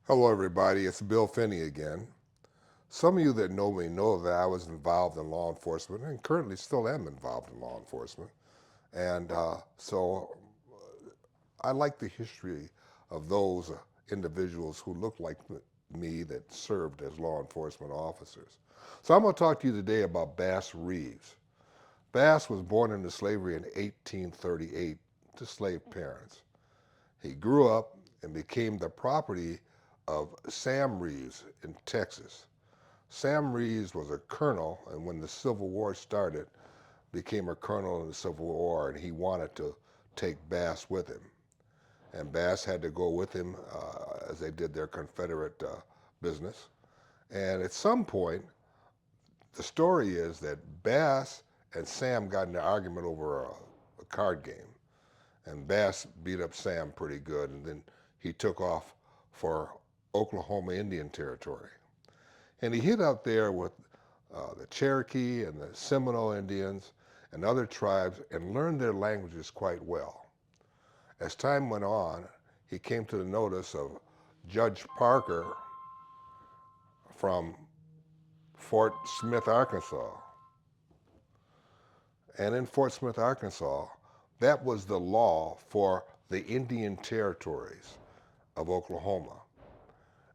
Hello, everybody. It's Bill Finney again. Some of you that know me know that I was involved in law enforcement and currently still am involved in law enforcement. And I like the history of those individuals who look like me that served as law enforcement officers. So I'm going to talk to you today about Bass Reeves. Bass was born into slavery in 1838 to slave parents. He grew up and became the property of Sam Reeves in Texas. Sam Reeves was a colonel, and when the Civil War started, became a colonel in the Civil War, and he wanted to take Bass with him. And Bass had to go with him as they did their Confederate business. And at some point, the story is that Bass and Sam got in an argument over a card game. And Bass beat up Sam pretty good, and then he took off for Oklahoma Indian Territory. And he hid out there with the Cherokee and the Seminole Indians and other tribes and learned their languages quite well. As time went on, he came to the notice of Judge Parker from Fort Smith, Arkansas. And in Fort Smith, Arkansas, that was the law for the Indian territories of Oklahoma.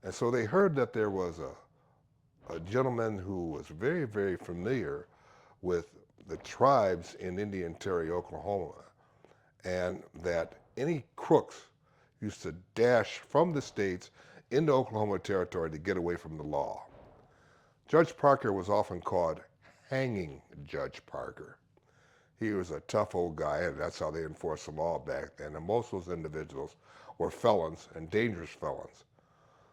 And so they heard that there was a gentleman who was very, very familiar with the tribes in Indian Territory, Oklahoma, and that any crooks used to dash from the states into Oklahoma Territory to get away from the law. Judge Parker was often called Hanging Judge Parker. He was a tough old guy, and that's how they enforced the law back then. And most of those individuals were felons and dangerous felons.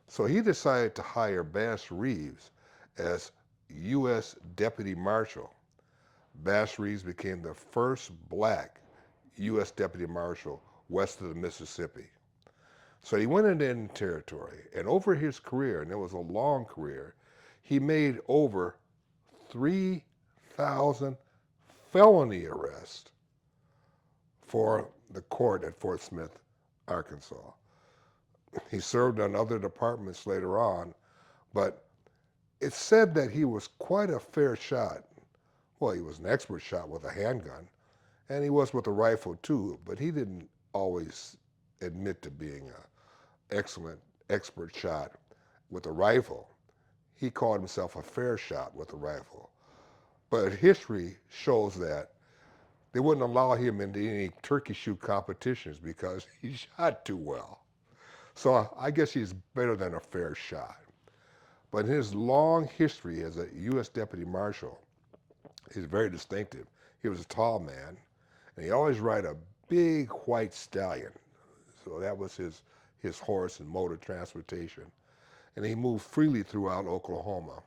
So he decided to hire Bass Reeves as U.S. Deputy Marshal. Bass Reeves became the first black U.S. Deputy Marshal west of the Mississippi. So he went into Indian Territory, and over his career, and it was a long career, he made over 3,000 felony arrests for the court at Fort Smith, Arkansas. He served on other departments later on, but it's said that he was quite a fair shot. Well, he was an expert shot with a handgun, and he was with a rifle too, but he didn't always admit to being an excellent expert shot with a rifle. He called himself a fair shot with a rifle. But history shows that they wouldn't allow him into any turkey shoot competitions because he shot too well. So I guess he's better than a fair shot. But his long history as a U.S. Deputy Marshal is very distinctive. He was a tall man, and he always ride a big white stallion. So that was his horse and mode of transportation. And he moved freely throughout Oklahoma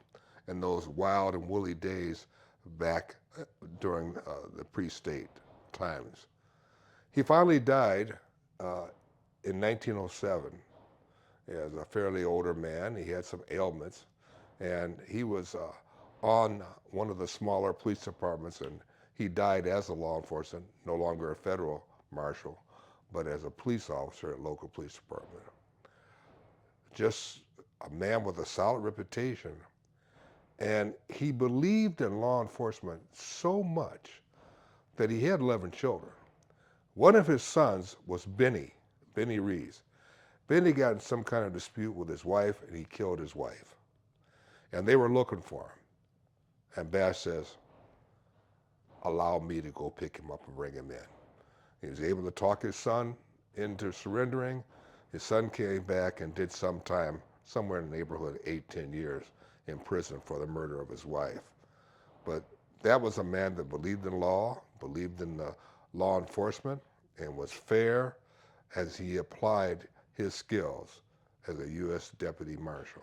in those wild and woolly days back during the pre-state times. He finally died in 1907 as a fairly older man. He had some ailments, and he was on one of the smaller police departments, and he died as a law enforcement, no longer a federal marshal, but as a police officer at local police department. Just a man with a solid reputation, and he believed in law enforcement so much that he had 11 children. One of his sons was Finney Reeves. Finney got in some kind of dispute with his wife, and he killed his wife. And they were looking for him. And Bass says, allow me to go pick him up and bring him in. He was able to talk his son into surrendering. His son came back and did some time, somewhere in the neighborhood of 8, 10 years in prison for the murder of his wife. But that was a man that believed in law, believed in the law enforcement, and was fair as he applied his skills as a U.S. Deputy Marshal.